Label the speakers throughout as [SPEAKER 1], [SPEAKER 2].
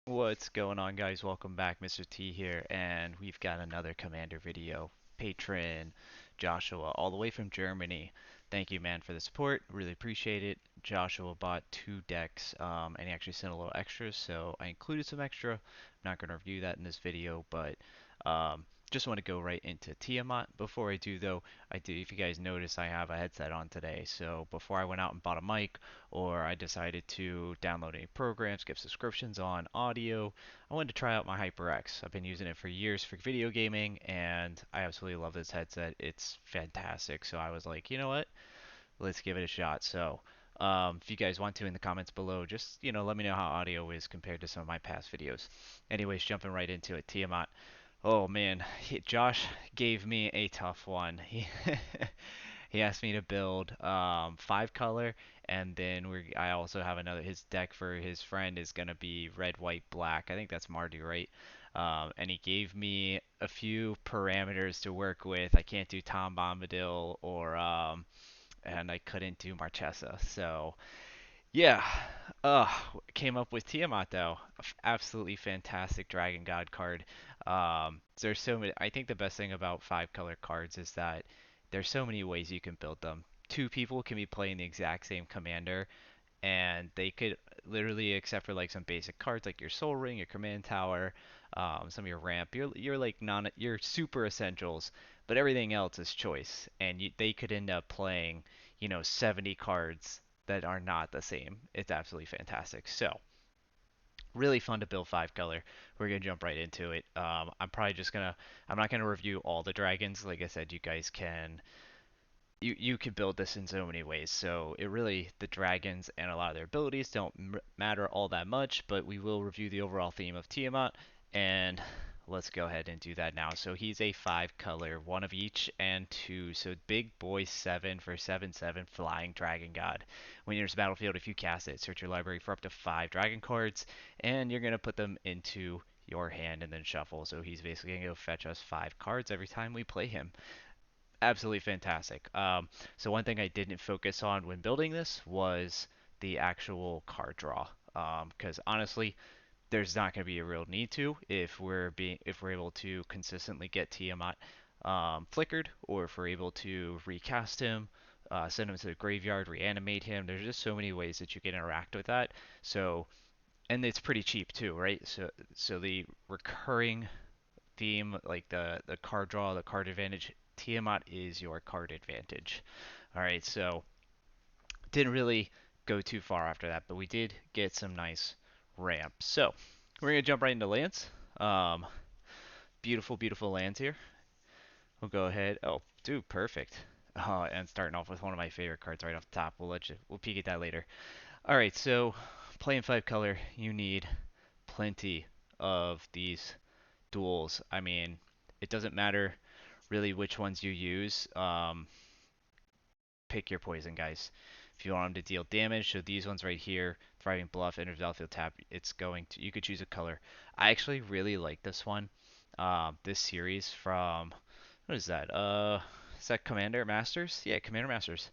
[SPEAKER 1] What's going on, guys? Welcome back. Mr. T here, and we've got another Commander video. Patron Joshua, all the way from Germany. Thank you, man, for the support. Really appreciate it. Joshua bought two decks, and he actually sent a little extra, so I included some extra. I'm not going to review that in this video, but just want to go right into Tiamat. Before I do, though, if you guys notice, I have a headset on today. So before I went out and bought a mic, or I decided to download any programs, get subscriptions on audio, I wanted to try out my HyperX. I've been using it for years for video gaming, and I absolutely love this headset. It's fantastic. So I was like, you know what? Let's give it a shot. So if you guys want to in the comments below, just let me know how audio is compared to some of my past videos. Anyways, jumping right into it, Tiamat. Oh man, Josh gave me a tough one. He asked me to build five color, and then I also have another. His deck for his friend is gonna be red, white, black. I think that's Mardu, right? And he gave me a few parameters to work with. I can't do Tom Bombadil or and I couldn't do Marchesa. So yeah, uh, came up with Tiamat though. Absolutely fantastic Dragon God card. There's so many. I think the best thing about five color cards is that there's so many ways you can build them. Two people can be playing the exact same commander, and they could literally, except for like some basic cards like your Soul Ring, your Command Tower, some of your ramp, you're like non your super essentials, but everything else is choice, and they could end up playing 70 cards that are not the same. It's absolutely fantastic. So really fun to build five color. We're gonna jump right into it. I'm not gonna review all the dragons. Like I said, you guys can you can build this in so many ways. So it really the dragons and a lot of their abilities don't matter all that much, but we will review the overall theme of Tiamat, and let's go ahead and do that now. So he's a five color, one of each and two. So big boy 7 for 7/7 flying dragon god. When you're in the battlefield, if you cast it, search your library for up to 5 dragon cards, and you're gonna put them into your hand and then shuffle. So he's basically gonna go fetch us 5 cards every time we play him. Absolutely fantastic. So one thing I didn't focus on when building this was the actual card draw, because honestly, there's not going to be a real need to if we're able to consistently get Tiamat flickered, or if we're able to recast him, send him to the graveyard, reanimate him. There's just so many ways that you can interact with that. So and it's pretty cheap too, right? So the recurring theme, like the card draw, the card advantage. Tiamat is your card advantage. All right, so didn't really go too far after that, but we did get some nice ramps. So we're gonna jump right into lands. Um, beautiful, beautiful lands here. We'll go ahead. Oh, dude, perfect. And starting off with one of my favorite cards right off the top. We'll peek at that later. All right, so playing five color, you need plenty of these duels. I mean, it doesn't matter really which ones you use. Pick your poison, guys. If you want them to deal damage, so these ones right here, Thriving Bluff, Enter Battlefield Tap, it's going to, you could choose a color. I actually really like this one. This series from, what is that Commander Masters? Yeah, Commander Masters.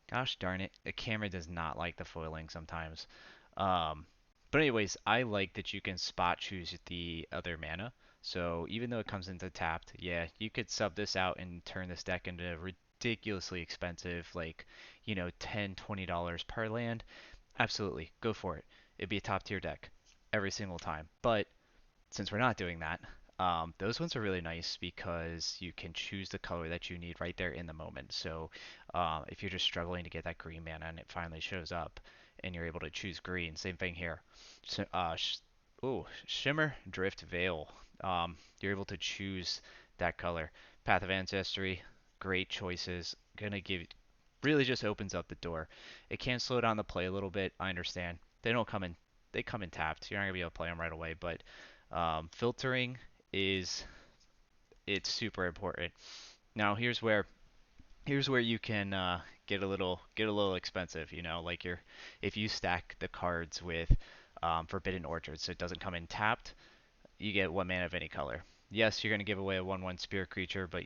[SPEAKER 1] Gosh darn it, the camera does not like the foiling sometimes. Um, but anyways, I like that you can spot choose the other mana. So even though it comes into tapped, yeah, you could sub this out and turn this deck into ridiculously expensive, like, $10, $20 per land. Absolutely, go for it. It'd be a top tier deck every single time. But since we're not doing that, those ones are really nice because you can choose the color that you need right there in the moment. So if you're just struggling to get that green mana and it finally shows up and you're able to choose green, same thing here. So, Shimmer, Drift, Veil. You're able to choose that color. Path of Ancestry, great choices. Gonna give really just opens up the door. It can slow down the play a little bit. I understand. They come in tapped. You're not gonna be able to play them right away, but filtering is it's super important. Now here's where you can get a little expensive. Like if you stack the cards with Forbidden Orchard, so it doesn't come in tapped, you get 1 mana of any color. Yes, you're gonna give away a 1/1 spirit creature, but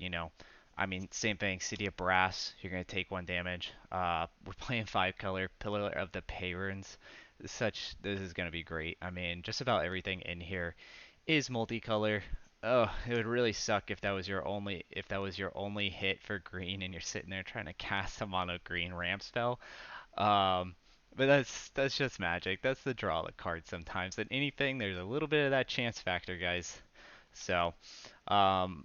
[SPEAKER 1] I mean, same thing. City of Brass, you're gonna take 1 damage. We're playing five color Pillar of the Payrons. This is gonna be great. I mean, just about everything in here is multicolor. Oh, it would really suck if that was your only hit for green and you're sitting there trying to cast a mono green ramp spell. Um, but that's just magic. That's the draw of the card sometimes. And anything, there's a little bit of that chance factor, guys. So,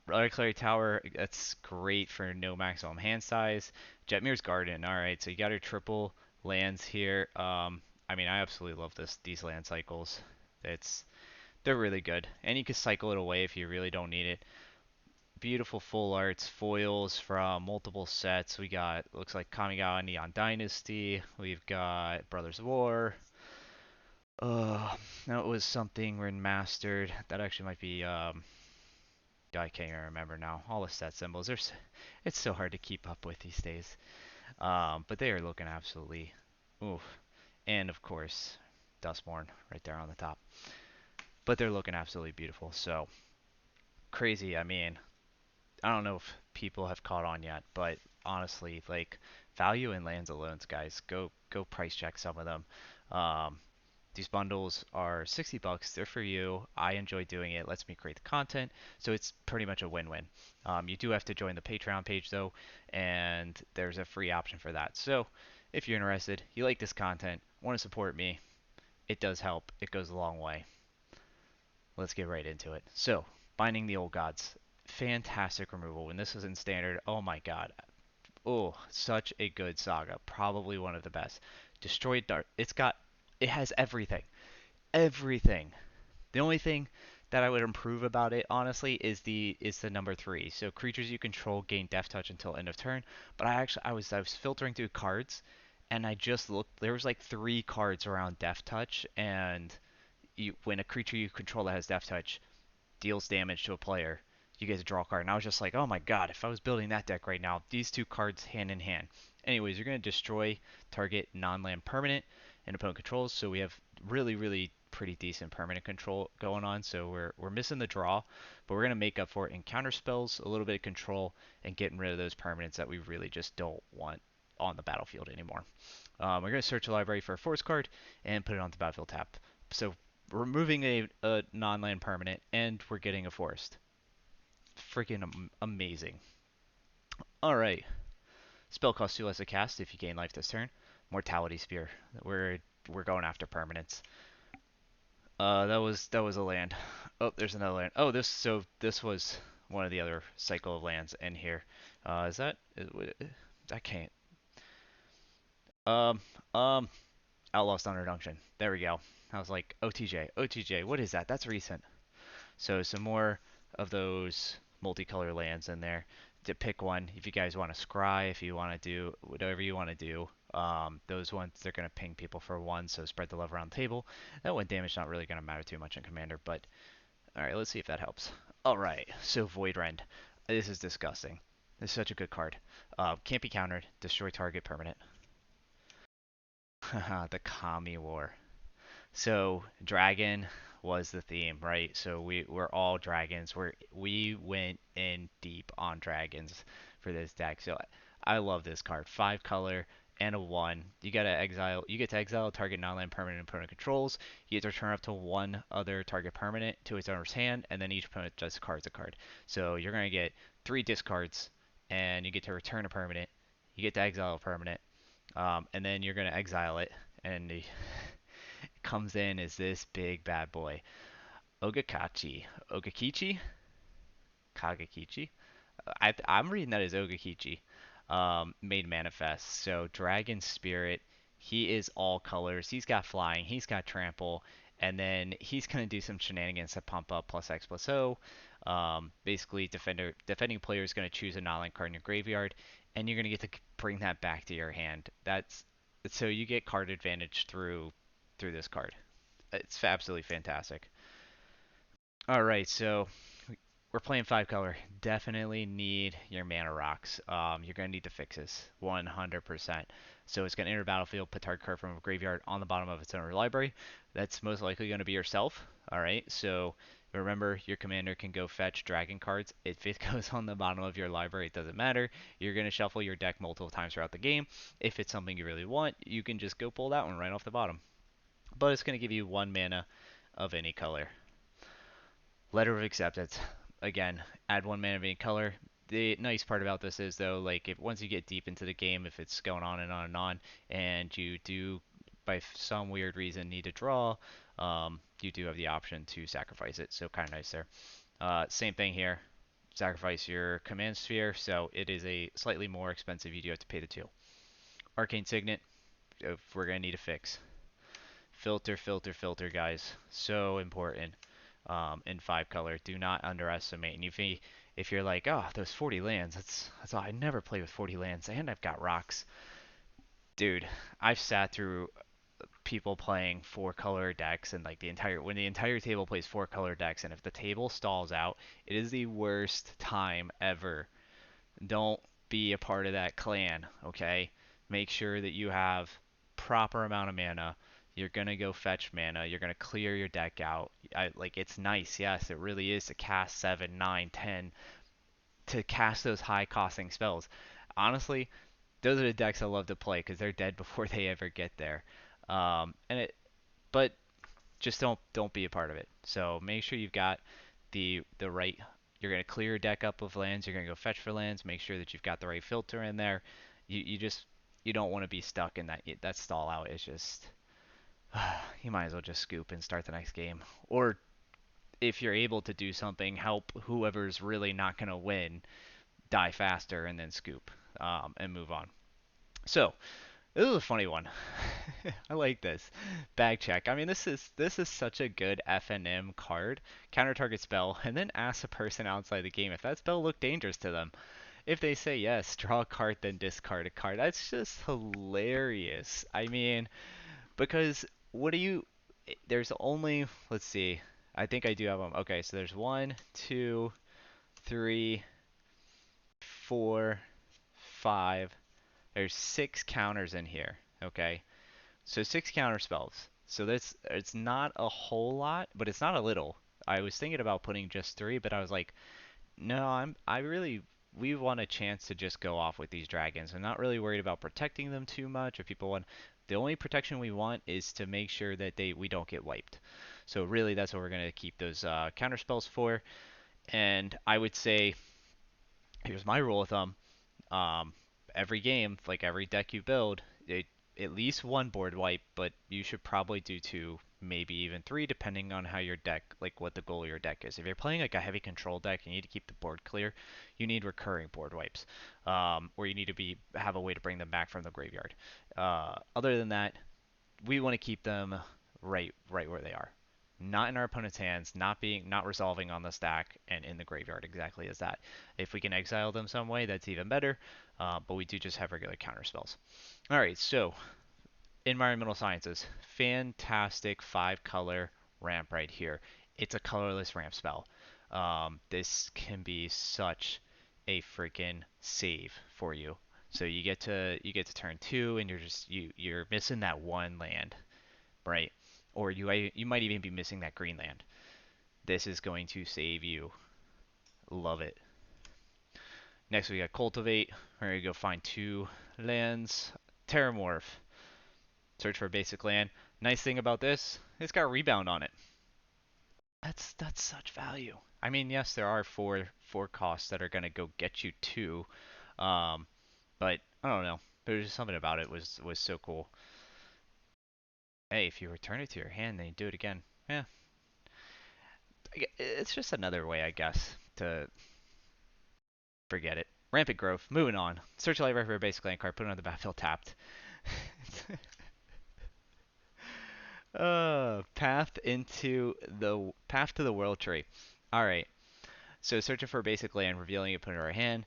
[SPEAKER 1] Reliquary Tower, that's great for no maximum hand size. Jetmir's Garden, all right. So you got your triple lands here. I mean, I absolutely love these land cycles. It's they're really good, and you can cycle it away if you really don't need it. Beautiful full arts, foils from multiple sets. We got looks like Kamigawa Neon Dynasty. We've got Brothers of War. That was something remastered. That actually might be I can't even remember now. All the set symbols. It's so hard to keep up with these days. But they are looking absolutely oof. And of course, Dustborn right there on the top. But they're looking absolutely beautiful. So crazy. I mean, I don't know if people have caught on yet, but honestly, like value in lands alone, guys, go price check some of them. Um, these bundles are 60 bucks. They're for you. I enjoy doing it. Lets me create the content, so it's pretty much a win-win. You do have to join the Patreon page though, and there's a free option for that. So if you're interested, you like this content, want to support me, it does help. It goes a long way. Let's get right into it. So, Binding the Old Gods. Fantastic removal. When this was in standard, oh my god. Oh, such a good saga. Probably one of the best. Destroyed Dark. It has everything. Everything. The only thing that I would improve about it, honestly, is the number three. So creatures you control gain Death Touch until end of turn. But I was filtering through cards, and I just looked. There was like three cards around Death Touch, and when a creature you control that has Death Touch deals damage to a player, you get to draw a card. And I was just like, oh my god, if I was building that deck right now, these two cards hand in hand. Anyways, you're going to destroy target non-land permanent and opponent controls. So we have really pretty decent permanent control going on. So we're missing the draw, but we're going to make up for it in counter spells, a little bit of control, and getting rid of those permanents that we really just don't want on the battlefield anymore. We're going to search the library for a force card and put it onto battlefield tap. So removing a non-land permanent, and we're getting a forest. Freaking amazing. All right. Spell costs 2 less to cast if you gain life this turn. Mortality Spear. We're going after permanents. That was a land. Oh, there's another land. Oh, this was one of the other cycle of lands in here. Is that? I can't. Um, um, Outlaw Thunder Dungeon. There we go. I was like, OTJ. What is that? That's recent. So some more of those multicolor lands in there. To pick one, if you guys want to scry, if you want to do whatever you want to do, those ones they're gonna ping people for one, so spread the love around the table. That one damage not really gonna matter too much in Commander, but all right, let's see if that helps. All right, so Void Rend. This is disgusting. This is such a good card. Can't be countered. Destroy target permanent. The Kami War. So dragon was the theme, right? So we're all dragons. We went in deep on dragons for this deck. So I love this card. 5 color and a 1. You get to exile target non-land permanent opponent controls. You get to return up to one other target permanent to its owner's hand, and then each opponent discards a card. So you're gonna get 3 discards, and you get to return a permanent. You get to exile a permanent, and then you're gonna exile it, and comes in as this big bad boy. Ogakichi? Kagakichi? I'm reading that as Ogakichi. Made manifest. So Dragon Spirit, he is all colors. He's got flying, he's got trample, and then he's gonna do some shenanigans to pump up plus X plus O. Basically, defending player is gonna choose a non-land card in your graveyard, and you're gonna get to bring that back to your hand. That's so you get card advantage through this card. It's absolutely fantastic. All right, so we're playing 5 color. Definitely need your mana rocks. You're gonna need to fix this 100%. So it's gonna enter battlefield, put target card from a graveyard on the bottom of its owner library. That's most likely gonna be yourself. All right, so remember your commander can go fetch dragon cards. If it goes on the bottom of your library, it doesn't matter. You're gonna shuffle your deck multiple times throughout the game. If it's something you really want, you can just go pull that one right off the bottom. but it's going to give you 1 mana of any color. Letter of Acceptance. Again, add 1 mana of any color. The nice part about this is though, like if once you get deep into the game, if it's going on and on and on, and you do by some weird reason need to draw, you do have the option to sacrifice it. So kind of nice there. Same thing here. Sacrifice your command sphere, so it is a slightly more expensive. You do have to pay the 2. Arcane Signet. If we're gonna need a fix. Filter, filter, filter, guys. So important. In 5 color. Do not underestimate. And if you're like, oh, those 40 lands, that's all. I never play with 40 lands, and I've got rocks. Dude, I've sat through people playing 4 color decks and like when the entire table plays 4 color decks, and if the table stalls out, it is the worst time ever. Don't be a part of that clan, okay? Make sure that you have proper amount of mana. You're gonna go fetch mana. You're gonna clear your deck out. Like it's nice, yes, it really is to cast 7, 9, 10, to cast those high costing spells. Honestly, those are the decks I love to play because they're dead before they ever get there. But just don't be a part of it. So make sure you've got the right. You're gonna clear your deck up of lands. You're gonna go fetch for lands. Make sure that you've got the right filter in there. You just you don't want to be stuck in that stall out. It's just you might as well just scoop and start the next game. Or if you're able to do something, help whoever's really not gonna win die faster and then scoop and move on. So this is a funny one. I like this. Bag check. I mean, this is such a good FNM card. Counter target spell, and then ask the person outside the game if that spell looked dangerous to them. If they say yes, draw a card, then discard a card. That's just hilarious. I mean, because what do you? There's only, let's see. I think I do have them. Okay, so there's 1, 2, 3, 4, 5. There's 6 counters in here. Okay. So 6 counter spells. So that's it's not a whole lot, but it's not a little. I was thinking about putting just 3, but I was like, no, I really we want a chance to just go off with these dragons. I'm not really worried about protecting them too much. If people want, the only protection we want is to make sure that we don't get wiped. So really, that's what we're gonna keep those counter spells for. And I would say, here's my rule of thumb: um, every game, like every deck you build, at least 1 board wipe, but you should probably do 2, maybe even 3, depending on how your deck, like what the goal of your deck is. If you're playing like a heavy control deck, you need to keep the board clear. You need recurring board wipes, or you need to have a way to bring them back from the graveyard. Other than that, we want to keep them right where they are. Not in our opponent's hands, not resolving on the stack and in the graveyard exactly as that. If we can exile them some way, that's even better. But we do just have regular counter spells. All right, so environmental sciences, fantastic 5 color ramp right here. It's a colorless ramp spell. This can be such a freaking save for you. So you get to turn 2 and you're missing that 1 land, right? Or you might even be missing that green land. This is going to save you. Love it. Next we got cultivate. We're gonna go find 2 lands. Terramorph. Search for a basic land. Nice thing about this, it's got rebound on it. That's such value. I mean, yes, there are four costs that are gonna go get you 2, um, but I don't know. There's just something about it was so cool. Hey, if you return it to your hand, then you do it again. Yeah, it's just another way, I guess, to forget it. Rampant growth. Moving on. Search a library for a basic land card. Put it on the battlefield tapped. Path to the world tree. All right. So searching for a basic land, revealing it, put it in our hand.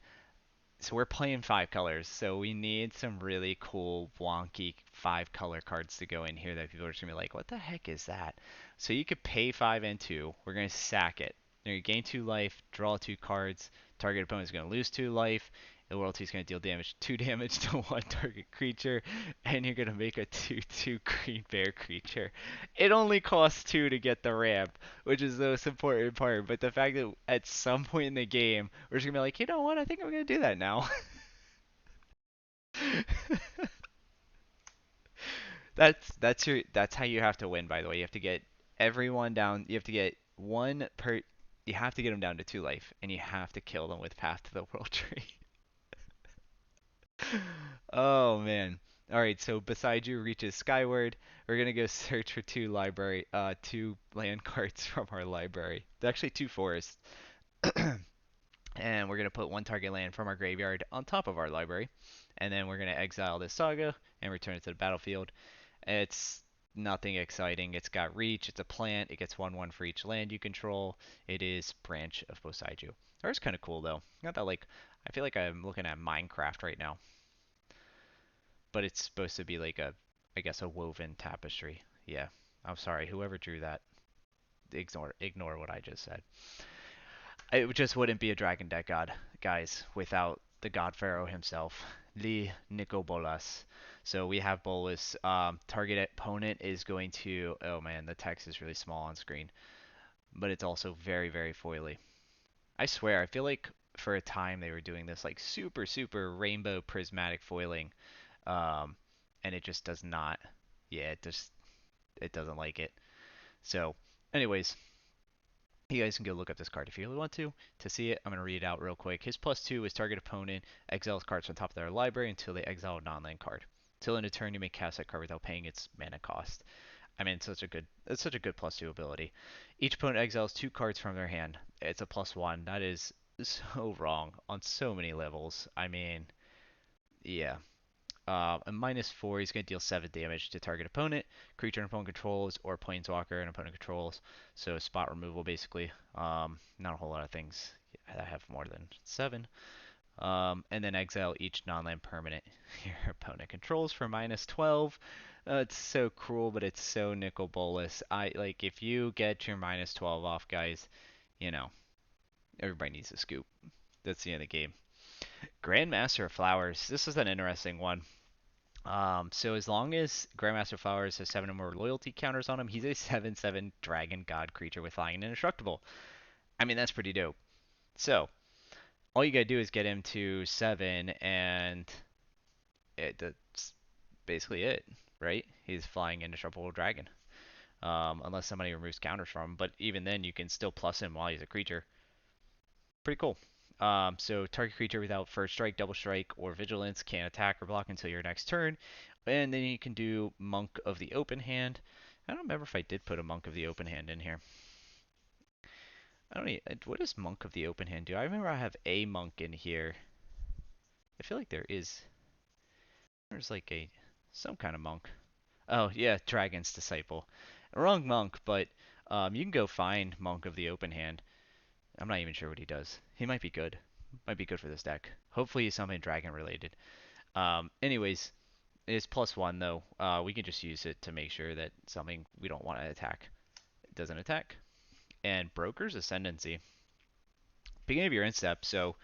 [SPEAKER 1] So we're playing 5 colors, so we need some really cool, wonky 5 color cards to go in here that people are just gonna be like, what the heck is that? So you could pay 5 and 2. We're gonna sack it. You're gonna gain 2 life, draw 2 cards. Target opponent is gonna lose 2 life. The royalty is gonna deal 2 damage to 1 target creature, and you're gonna make a 2/2 green bear creature. It only costs 2 to get the ramp, which is the most important part. But the fact that at some point in the game, we're just gonna be like, you know what? I think I'm gonna do that now. That's how you have to win, by the way. You have to get everyone down. You have to get one per. You have to get them down to 2 life, and you have to kill them with Path to the World Tree. Oh man. All right, so beside you reaches skyward. We're gonna go search for two land cards from our library. Actually, two forests, and we're gonna put one target land from our graveyard on top of our library, and then we're gonna exile this saga and return it to the battlefield. It's nothing exciting. It's got reach. It's a plant. It gets 1/1 for each land you control. It is Branch of Bosaiju. Ours kind of cool though. Not that like I feel like I'm looking at Minecraft right now, but it's supposed to be like I guess a woven tapestry. Yeah. I'm sorry, whoever drew that. Ignore what I just said. It just wouldn't be a dragon deck god, guys, without the god pharaoh himself, Li Nicobolas. So we have Bolus. Target opponent is going to. Oh man, the text is really small on screen, but it's also very, very foily. I swear, I feel like for a time they were doing this like super, super rainbow prismatic foiling, um, and it just does not. Yeah, it doesn't like it. So, anyways, you guys can go look up this card if you really want to. To see it, I'm going to read it out real quick. His +2 is target opponent exiles cards from top of their library until they exile a non-land card. Till end of turn, you may cast that card without paying its mana cost. I mean, it's such a good +2 ability. Each opponent exiles 2 cards from their hand. It's a +1. That is so wrong on so many levels. I mean, yeah. A -4, he's going to deal 7 damage to target opponent, creature an opponent controls, or planeswalker an opponent controls. So spot removal, basically. Not a whole lot of things that have more than 7. And then exile each non-land permanent your opponent controls for -12. It's so cruel, but it's so nicol bolas. If you get your -12 off, guys, you know everybody needs a scoop. That's the end of the game. Grandmaster of Flowers. This is an interesting one. So as long as Grandmaster Flowers has 7 or more loyalty counters on him, he's a 7/7 dragon god creature with flying and indestructible. I mean, that's pretty dope. So, all you gotta do is get him to 7, and that's basically it, right? He's flying indestructible dragon. Unless somebody removes counters from him, but even then, you can still plus him while he's a creature. Pretty cool. So target creature without first strike, double strike, or vigilance can't attack or block until your next turn. And then you can do Monk of the Open Hand. I don't remember if I did put a Monk of the Open Hand in here. I don't even, what does Monk of the Open Hand do? I remember I have a Monk in here. I feel like there's like some kind of Monk. Oh yeah, Dragon's Disciple. Wrong Monk, but you can go find Monk of the Open Hand. I'm not even sure what he does. He might be good. Might be good for this deck. Hopefully he's something dragon related. Anyways, it's +1 though. We can just use it to make sure that something we don't want to attack doesn't attack. And Broker's Ascendancy. Beginning of your end step, so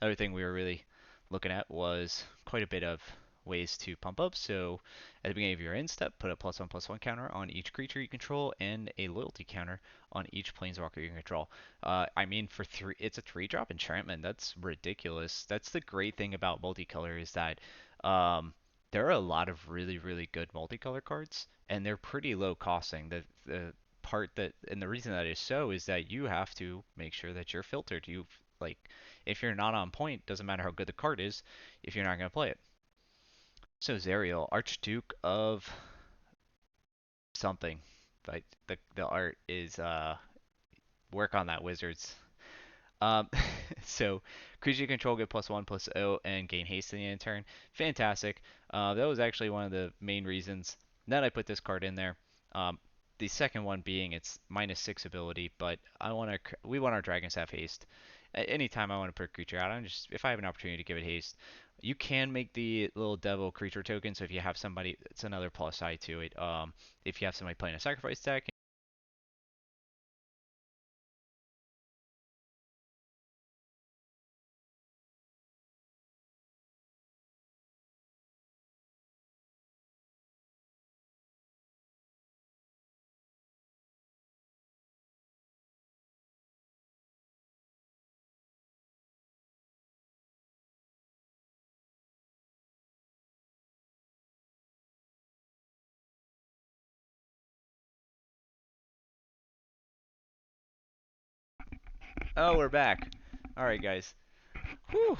[SPEAKER 1] other thing we were really looking at was quite a bit of ways to pump up. So at the beginning of your end step, put a +1/+1 counter on each creature you control and a loyalty counter on each planeswalker you control. I mean, for 3, it's a 3-drop enchantment. That's ridiculous. That's the great thing about multicolor is that um, there are a lot of really, really good multicolor cards, and they're pretty low costing. The part that and the reason that is so is that you have to make sure that you're filtered. You like if you're not on point, doesn't matter how good the card is if you're not going to play it. So Zerial, Archduke of something. Like the art is work on that, Wizards. Um, so creature you control get +1/+0 and gain haste in the end turn. Fantastic. That was actually one of the main reasons that I put this card in there. Um, the second one being its -6 ability, but we want our dragons to have haste. Anytime I want to put a creature out, if I have an opportunity to give it haste, you can make the little devil creature token. So if you have somebody, it's another plus side to it. If you have somebody playing a sacrifice deck Oh, we're back. All right, guys. Whew.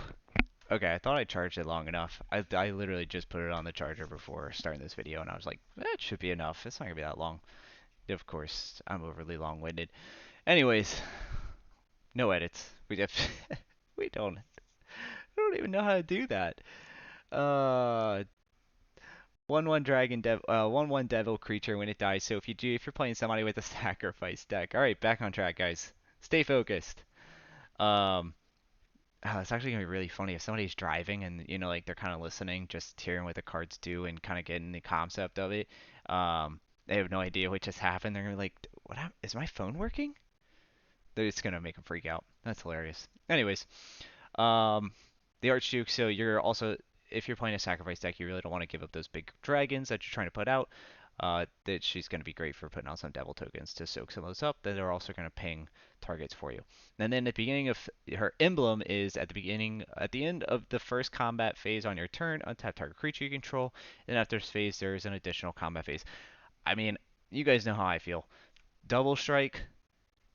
[SPEAKER 1] Okay, I thought I charged it long enough. I literally just put it on the charger before starting this video, and I was like, that should be enough. It's not gonna be that long. Of course, I'm overly long-winded. Anyways, no edits. We just we don't even know how to do that. Uh, 1/1 dragon dev 1/1 devil creature when it dies. So if you're playing somebody with a sacrifice deck. All right, back on track, guys. Stay focused. Um, it's actually gonna be really funny if somebody's driving and like they're kind of listening, just hearing what the cards do and kind of getting the concept of it. They have no idea what just happened. They're gonna be like, "What happened? Is my phone working?" It's gonna make them freak out. That's hilarious. Anyways, um, the Archduke. So you're also, if you're playing a sacrifice deck, you really don't want to give up those big dragons that you're trying to put out. That she's going to be great for putting out some devil tokens to soak some of those up. That are also going to ping targets for you. And then at the beginning of her emblem is at the end of the first combat phase on your turn, untap target creature you control. And after this phase, there is an additional combat phase. I mean, you guys know how I feel. Double strike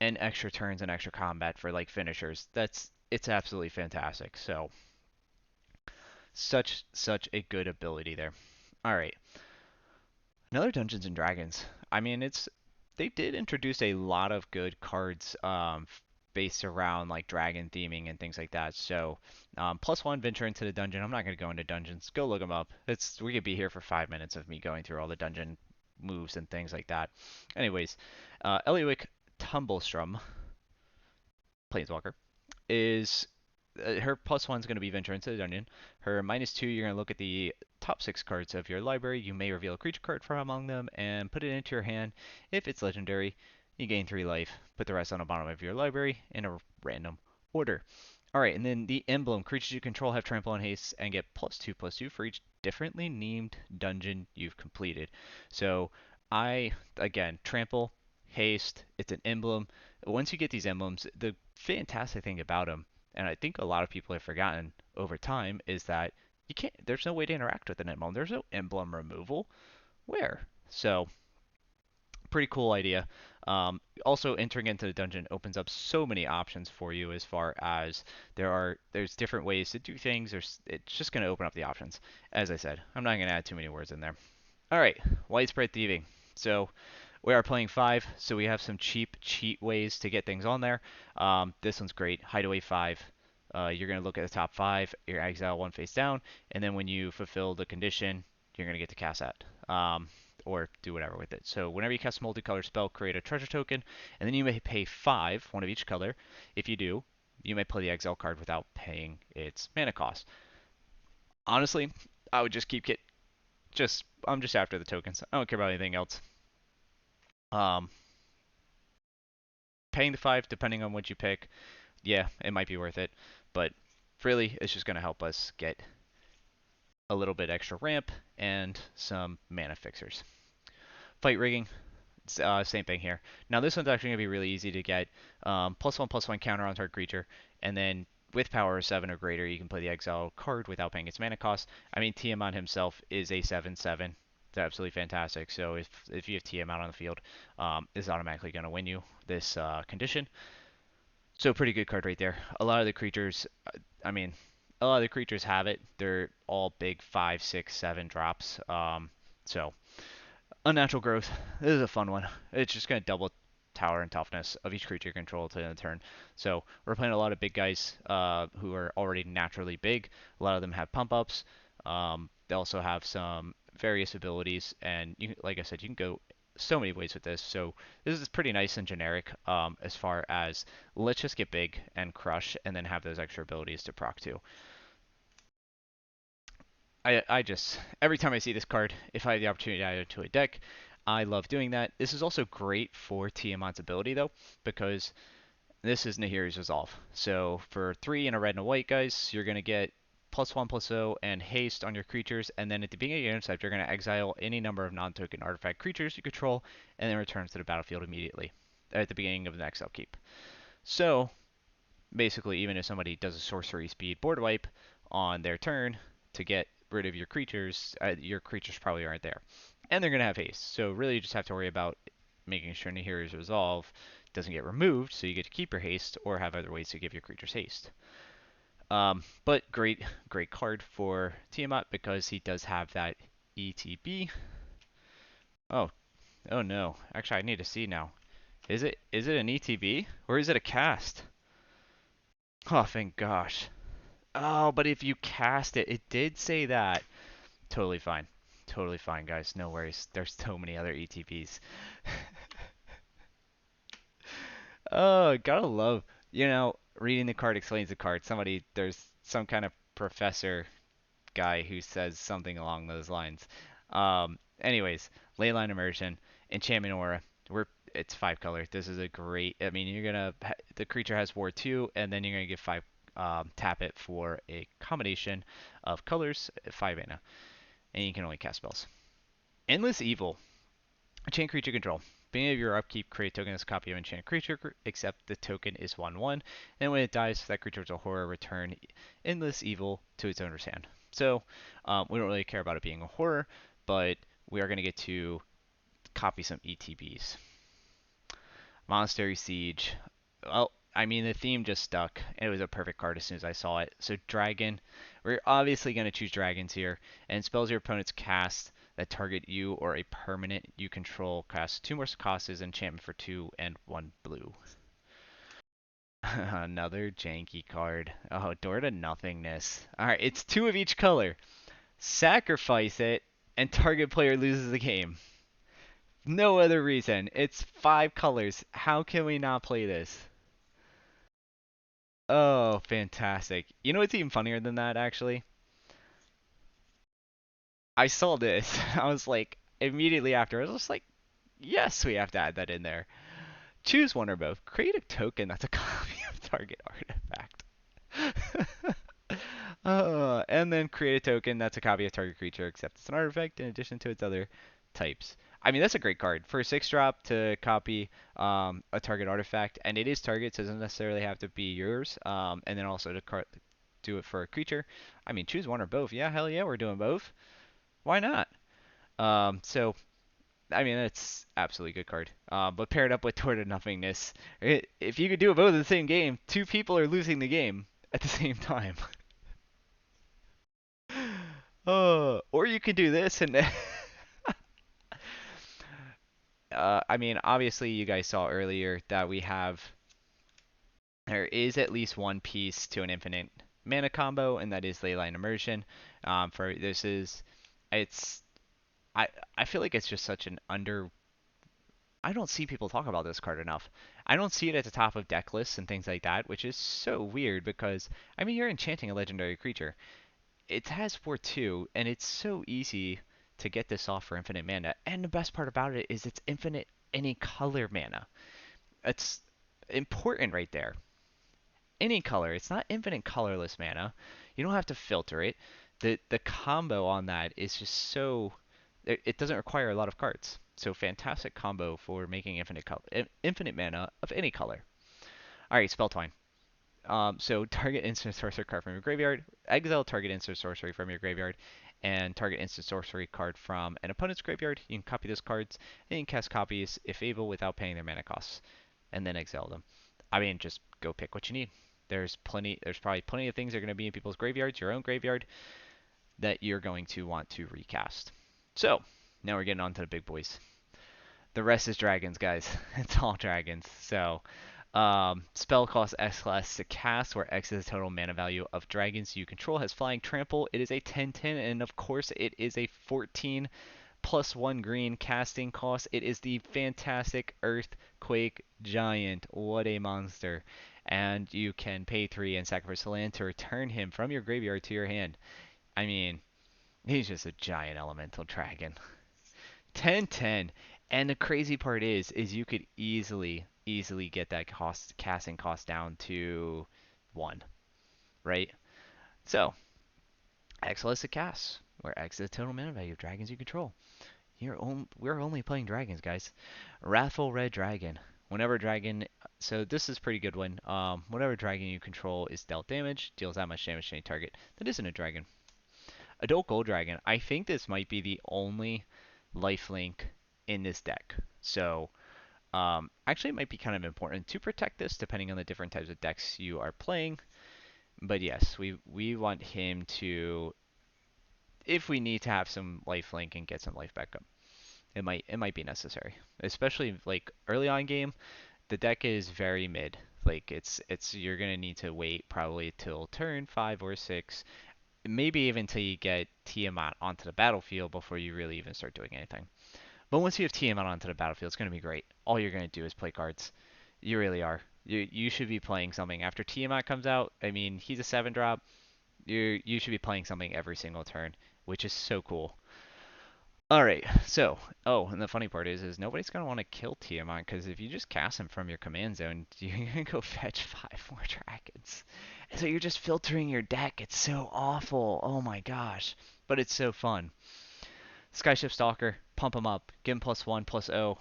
[SPEAKER 1] and extra turns and extra combat for like finishers. It's absolutely fantastic. So such a good ability there. All right, another Dungeons and Dragons. I mean, they did introduce a lot of good cards based around like dragon theming and things like that. So +1 venture into the dungeon. I'm not going to go into dungeons. Go look them up. We could be here for 5 minutes of me going through all the dungeon moves and things like that. Anyways, Eliwick Tumblestrum, Planeswalker, is her +1 is going to be venture into the dungeon. Her -2, you're going to look at the top 6 cards of your library. You may reveal a creature card from among them and put it into your hand. If it's legendary, you gain 3 life. Put the rest on the bottom of your library in a random order. Alright, and then the emblem. Creatures you control have trample and haste and get +2/+2 for each differently named dungeon you've completed. So again, trample, haste, it's an emblem. Once you get these emblems, the fantastic thing about them, and I think a lot of people have forgotten over time, is that there's no way to interact with an emblem. There's no emblem removal. Where? So, pretty cool idea. Also, entering into the dungeon opens up so many options for you as far as there's different ways to do things. It's just going to open up the options. As I said, I'm not going to add too many words in there. All right, widespread thieving. So we are playing 5, so we have some cheat ways to get things on there. This one's great. Hideaway 5. You're going to look at the top 5, your exile 1 face down, and then when you fulfill the condition, you're going to get to cast that. Or do whatever with it. So whenever you cast a multicolored spell, create a treasure token, and then you may pay 5, one of each color. If you do, you may play the exile card without paying its mana cost. Honestly, I would just keep I'm just after the tokens. I don't care about anything else. Um, Paying the 5, depending on what you pick, yeah, it might be worth it. But really, it's just going to help us get a little bit extra ramp and some mana fixers. Fight rigging, same thing here. Now this one's actually going to be really easy to get. +1/+1 counter on target creature, and then with power 7 or greater, you can play the exile card without paying its mana cost. I mean, Tiamat himself is a 7/7. It's absolutely fantastic. So if you have Tiamat on the field, it's automatically going to win you this condition. So pretty good card right there. A lot of the creatures, I mean, a lot of the creatures have it. They're all big 5, 6, 7 drops. So unnatural growth. This is a fun one. It's just going to double tower and toughness of each creature you control to the turn. So we're playing a lot of big guys who are already naturally big. A lot of them have pump ups. They also have some various abilities, and like I said, you can go so many ways with this. So this is pretty nice and generic as far as let's just get big and crush, and then have those extra abilities to proc to. I just every time I see this card, if I have the opportunity to add it to a deck, I love doing that. This is also great for Tiamat's ability though, because this is Nahiri's Resolve. So for 3 and a red and a white, guys, you're gonna get +1/+0 and haste on your creatures, and then at the beginning of your step, you're gonna exile any number of non-token artifact creatures you control, and then return to the battlefield immediately at the beginning of the next upkeep. So basically, even if somebody does a sorcery speed board wipe on their turn to get rid of your creatures probably aren't there. And they're going to have haste. So really you just have to worry about making sure Nahiri's Resolve doesn't get removed, so you get to keep your haste or have other ways to give your creatures haste. But great card for Tiamat because he does have that ETB. Oh, oh no. Actually, I need to see now. Is it an ETB or is it a cast? Oh, thank gosh. Oh, but if you cast it, it did say that. Totally fine. Totally fine, guys. No worries. There's so many other ETBs. Oh, gotta love, reading the card explains the card. There's some kind of professor guy who says something along those lines. Anyways, Leyline Immersion, Enchantment Aura. It's 5 color. This is a great. I mean, the creature has Ward 2, and then you're gonna get 5. Tap it for a combination of colors, 5 mana, and you can only cast spells. Endless Evil. Enchant creature control. Beginning of your upkeep, create a token as a copy of enchanted creature, except the token is 1/1. And when it dies, that creature is a horror, return Endless Evil to its owner's hand. So, we don't really care about it being a horror, but we are going to get to copy some ETBs. Monastery Siege. Well, I mean, the theme just stuck. It was a perfect card as soon as I saw it. So, Dragon. We're obviously going to choose dragons here. And spells your opponent's cast that target you or a permanent you control costs 2 more costs as enchantment for 2 and 1 blue. Another janky card. Oh, Door to Nothingness. Alright, it's 2 of each color. Sacrifice it, and target player loses the game. No other reason. It's 5 colors. How can we not play this? Oh, fantastic. You know what's even funnier than that, actually? I saw this. I was like, immediately after, I was just like, yes, we have to add that in there. Choose one or both. Create a token that's a copy of target artifact. And then create a token that's a copy of target creature, except it's an artifact in addition to its other types. I mean, that's a great card. For a 6-drop to copy a target artifact, and it is target, so it doesn't necessarily have to be yours. And then also to do it for a creature. I mean, choose one or both. Yeah, hell yeah, we're doing both. Why not? So I mean, that's absolutely good card. But paired up with Toward Nothingness, if you could do it both in the same game, 2 people are losing the game at the same time. Or you could do this and I mean, obviously you guys saw earlier that there is at least one piece to an infinite mana combo, and that is Leyline Immersion. For this is, it's I feel like it's just such an under. I don't see people talk about this card enough. I don't see it at the top of deck lists and things like that, which is so weird because I mean you're enchanting a legendary creature. It has 4/2, and it's so easy to get this off for infinite mana. And the best part about it is it's infinite any color mana. It's important right there. Any color. It's not infinite colorless mana. You don't have to filter it. The combo on that is just so it doesn't require a lot of cards. So fantastic combo for making infinite mana of any color. All right, spell twine. So target instant sorcery card from your graveyard, exile target instant sorcery from your graveyard, and target instant sorcery card from an opponent's graveyard. You can copy those cards, and you can cast copies if able without paying their mana costs, and then exile them. I mean, just go pick what you need. There's probably plenty of things that are going to be in people's graveyards, your own graveyard, that you're going to want to recast. So, now we're getting on to the big boys. The rest is dragons, guys. It's all dragons. So, spell costs X less to cast, where X is the total mana value of dragons you control. Has flying trample. It is a 10/10, and of course, it is a 14 plus 1 green casting cost. It is the fantastic Earthquake Giant. What a monster. And you can pay 3 and sacrifice a land to return him from your graveyard to your hand. I mean, he's just a giant elemental dragon. 10/10. And the crazy part is you could easily get that casting cost down to 1, right? So, X less to cast, where X is the total mana value of dragons you control. We're only playing dragons, guys. Wrathful Red Dragon. Whenever dragon, so this is a pretty good one. Whenever dragon you control is dealt damage, deals that much damage to any target that isn't a dragon. Adult Gold Dragon. I think this might be the only lifelink in this deck. So Actually, it might be kind of important to protect this depending on the different types of decks you are playing. But yes, we want him to, if we need to have some life link and get some life back up, it might be necessary. Especially like early on game, the deck is very mid. Like it's you're gonna need to wait probably till turn 5 or 6, maybe even till you get Tiamat onto the battlefield before you really even start doing anything. But once you have Tiamat onto the battlefield, it's gonna be great. All you're gonna do is play cards. You really are. You should be playing something after Tiamat comes out. I mean, he's a 7 drop. You should be playing something every single turn, which is so cool. All right, so and the funny part is nobody's gonna want to kill Tiamat because if you just cast him from your command zone, you're gonna go fetch 5 more dragons. And so you're just filtering your deck. It's so awful. Oh my gosh, but it's so fun. Skyship Stalker, pump him up, give him +1, +0.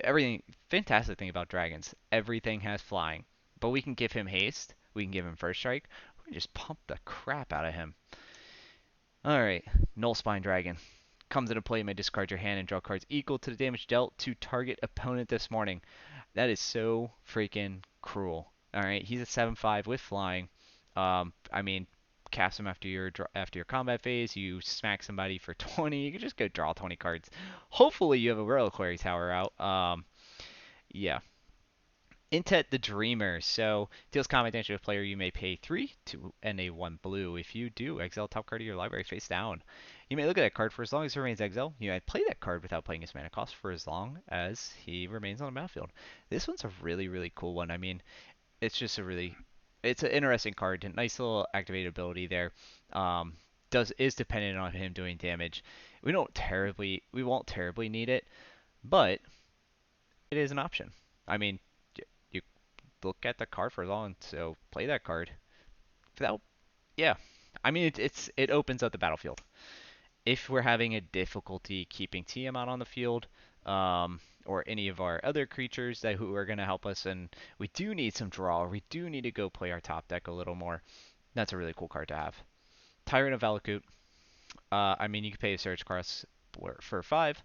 [SPEAKER 1] Everything. Fantastic thing about dragons, everything has flying, but we can give him haste. We can give him first strike. We can just pump the crap out of him. All right, Null Spine Dragon. Comes into play, you may discard your hand and draw cards equal to the damage dealt to target opponent this morning. That is so freaking cruel. All right, he's a 7/5 with flying. I mean, cast him after your combat phase. You smack somebody for 20. You can just go draw 20 cards. Hopefully, you have a Reliquary Tower out. Yeah, Intet the Dreamer. So, deals combat damage to a player. You may pay 3 to and a 1 blue. If you do, exile top card of your library face down. You may look at that card for as long as it remains exile. You may play that card without playing his mana cost for as long as he remains on the battlefield. This one's a really, really cool one. I mean, it's just it's an interesting card. Nice little activated ability there. Is dependent on him doing damage. We won't terribly need it, but it is an option. I mean, you look at the card for long, so play that card. Without, yeah. I mean, it opens up the battlefield. If we're having a difficulty keeping Tiamat on the field, or any of our other creatures who are going to help us, and we do need some draw, we do need to go play our top deck a little more, that's a really cool card to have. Tyrant of Valakut. I mean, you can pay a search cost for 5,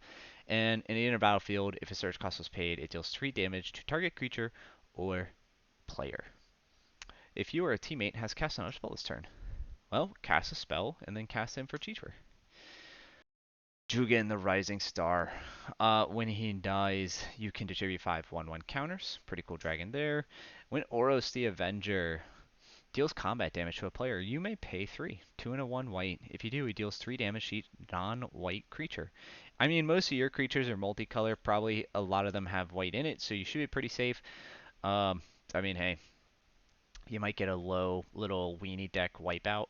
[SPEAKER 1] and in the inner battlefield, if a search cost was paid, it deals 3 damage to target creature or player. If you or a teammate has cast another spell this turn, well, cast a spell and then cast him for cheaper. Jugan the Rising Star. When he dies, you can distribute 5/1/1 counters. Pretty cool dragon there. When Oros the Avenger deals combat damage to a player, you may pay 3, 2 and a 1 white. If you do, he deals 3 damage to each non-white creature. I mean, most of your creatures are multicolor. Probably a lot of them have white in it, so you should be pretty safe. I mean, hey, you might get a low little weenie deck wipeout,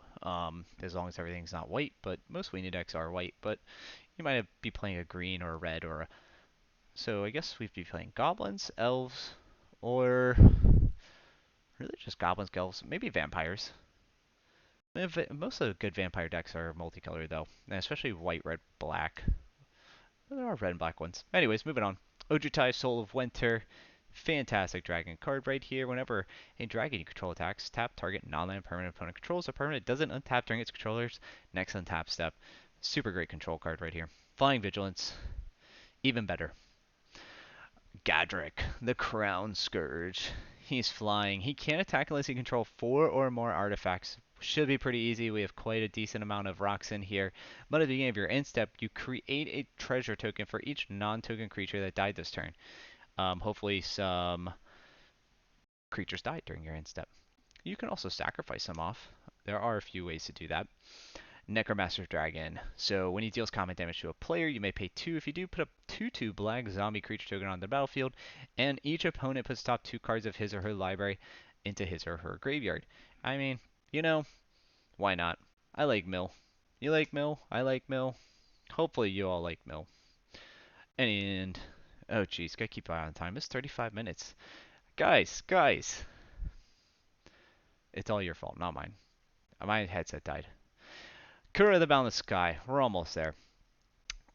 [SPEAKER 1] as long as everything's not white, but most weenie decks are white. But you might be playing a green or a red or a... So I guess we'd be playing goblins, elves, or really just goblins, elves, maybe vampires. Most of the good vampire decks are multicolored though, and especially white, red, black. There are red and black ones. Anyways, moving on. Ojutai, Soul of Winter. Fantastic dragon card right here. Whenever a dragon you control attacks, tap target non-land permanent opponent controls. A permanent doesn't untap during its controller's next untap step. Super great control card right here. Flying Vigilance, even better. Gadric, the Crown Scourge. He's flying. He can't attack unless he controls 4 or more artifacts. Should be pretty easy. We have quite a decent amount of rocks in here. But at the beginning of your end step, you create a treasure token for each non-token creature that died this turn. Hopefully some creatures died during your end step. You can also sacrifice them off. There are a few ways to do that. Necromancer Dragon. So when he deals combat damage to a player, you may pay 2. If you do, put a 2/2 black zombie creature token on the battlefield, and each opponent puts top 2 cards of his or her library into his or her graveyard. I mean, why not? I like Mill. You like Mill? I like Mill. Hopefully you all like Mill. And, oh geez, gotta keep an eye on time. It's 35 minutes. Guys. It's all your fault, not mine. My headset died. Kura the Boundless Sky. We're almost there.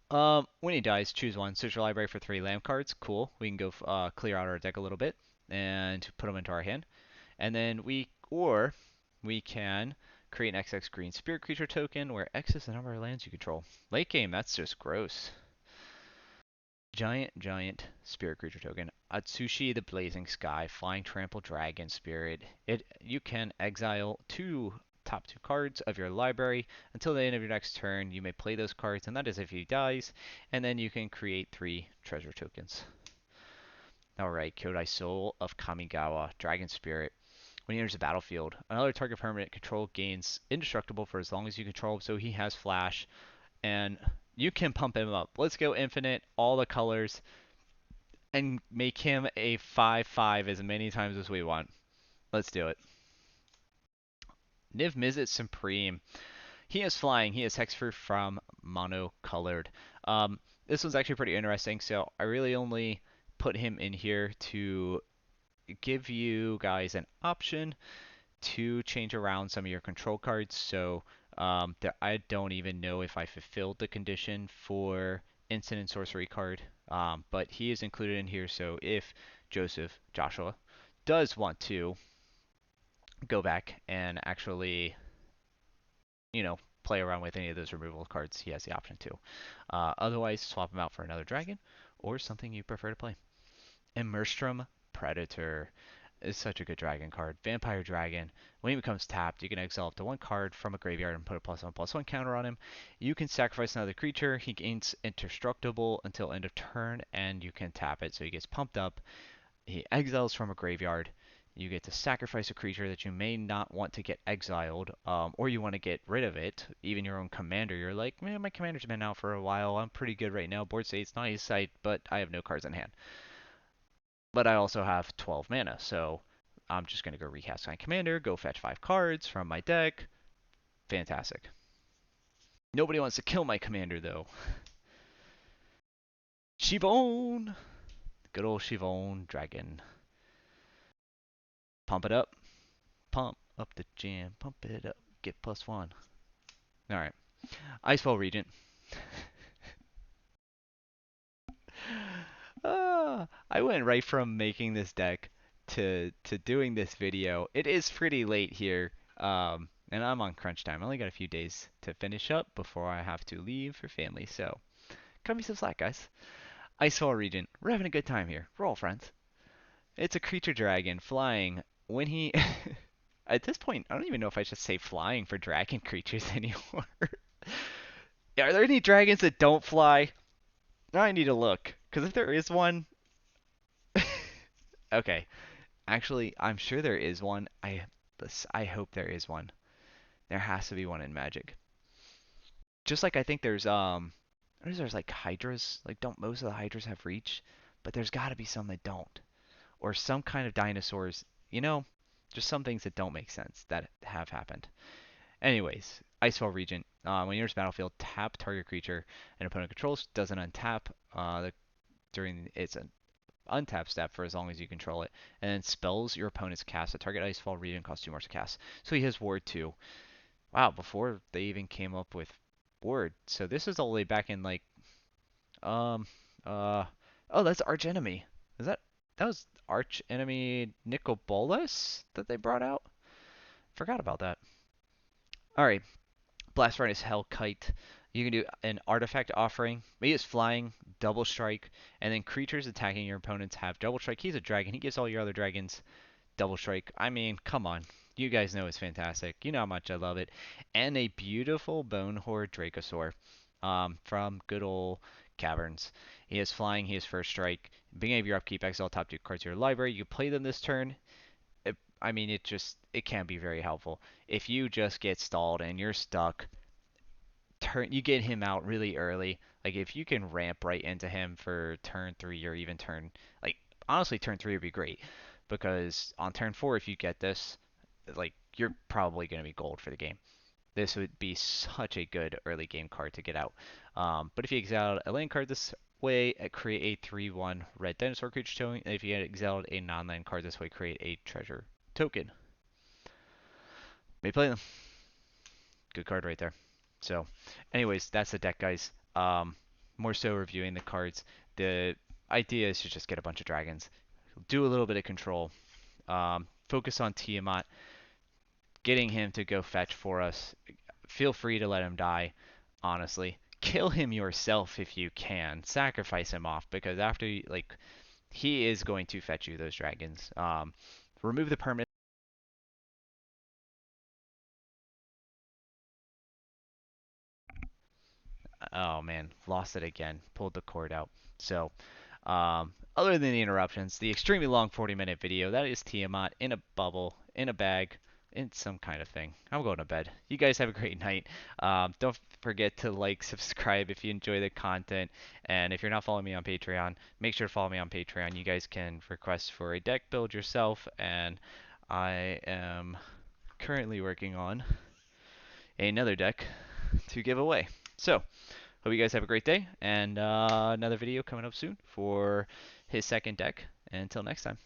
[SPEAKER 1] When he dies, choose one. Search your library for 3 lamp cards. Cool. We can go clear out our deck a little bit and put them into our hand. And then we can create an XX green spirit creature token where X is the number of lands you control. Late game, that's just gross. Giant spirit creature token. Atsushi the Blazing Sky, Flying Trample Dragon Spirit. You can exile top two cards of your library until the end of your next turn. You may play those cards, and that is if he dies. And then you can create 3 treasure tokens. Alright, Kyodai Soul of Kamigawa, Dragon Spirit. When he enters the battlefield, another target permanent control gains indestructible for as long as you control him, so he has flash, and you can pump him up. Let's go infinite, all the colors, and make him a 5/5 as many times as we want. Let's do it. Niv Mizzet Supreme. He is flying. He is hexproof from monocolored. This one's actually pretty interesting, so I really only put him in here to give you guys an option to change around some of your control cards. So I don't even know if I fulfilled the condition for instant and sorcery card, but he is included in here. So if Joshua, does want to go back and actually, play around with any of those removal cards, he has the option to. Otherwise, swap him out for another dragon or something you prefer to play. Immerstrom Predator is such a good dragon card. Vampire Dragon. When he becomes tapped, you can exile up to 1 card from a graveyard and put a +1/+1 counter on him. You can sacrifice another creature. He gains indestructible until end of turn, and you can tap it, so he gets pumped up. He exiles from a graveyard. You get to sacrifice a creature that you may not want to get exiled, or you want to get rid of it. Even your own commander, you're like, man, my commander's been out for a while. I'm pretty good right now. Board state's nice, but I have no cards in hand. But I also have 12 mana, so I'm just going to go recast my commander, go fetch 5 cards from my deck. Fantastic. Nobody wants to kill my commander, though. Shivone! Good old Shivone Dragon. Pump it up. Pump up the jam. Pump it up. Get +1. Alright. Icefall Regent. I went right from making this deck to doing this video. It is pretty late here, and I'm on crunch time. I only got a few days to finish up before I have to leave for family, so cut me some slack, guys. Icefall Regent. We're having a good time here. We're all friends. It's a creature dragon flying. When he... At this point, I don't even know if I should say flying for dragon creatures anymore. Are there any dragons that don't fly? Now I need to look, because if there is one... Okay. Actually, I'm sure there is one. I hope there is one. There has to be one in Magic. Just like I think there's like hydras. Like, don't most of the hydras have reach? But there's got to be some that don't. Or some kind of dinosaurs. Just some things that don't make sense that have happened. Anyways, Icefall Regent. When you enter the battlefield, tap target creature and opponent controls doesn't untap during its untap step for as long as you control it, and then spells your opponent's cast. A target Icefall Regent costs 2 more to cast. So he has Ward 2. Wow, before they even came up with Ward. So this is all the way back in like um uh oh, that's Arch Enemy. That was Arch Enemy Nicobolas that they brought out? Forgot about that. Alright. Blast Furnace Hellkite. You can do an artifact offering. He is flying, double strike, and then creatures attacking your opponents have double strike. He's a dragon. He gives all your other dragons double strike. I mean, come on. You guys know it's fantastic. You know how much I love it. And a beautiful Bone Horde Dracosaur from good old Caverns. He is flying. He is first strike. Beginning of your upkeep, exile top 2 cards of your library. You play them this turn. It can be very helpful. If you just get stalled and you're stuck, you get him out really early. Like, if you can ramp right into him for turn 3 or even honestly, turn 3 would be great, because on turn 4, if you get this, like, you're probably going to be gold for the game. This would be such a good early game card to get out. But if you exile a land card this way, create a 3/1 red dinosaur creature token. And if you exiled a non-land card this way, create a treasure token. May play them. Good card right there. So, anyways, that's the deck, guys. More so reviewing the cards. The idea is to just get a bunch of dragons, do a little bit of control, focus on Tiamat, getting him to go fetch for us. Feel free to let him die, honestly. Kill him yourself if you can. Sacrifice him off, because after, he is going to fetch you those dragons. Remove the permanent. Oh man, lost it again. Pulled the cord out. So, other than the interruptions, the extremely long 40-minute video, that is Tiamat in a bubble, in a bag, in some kind of thing. I'm going to bed. You guys have a great night. Don't forget to like, subscribe if you enjoy the content. And if you're not following me on Patreon, make sure to follow me on Patreon. You guys can request for a deck build yourself. And I am currently working on another deck to give away. So, hope you guys have a great day, and another video coming up soon for his second deck. And until next time.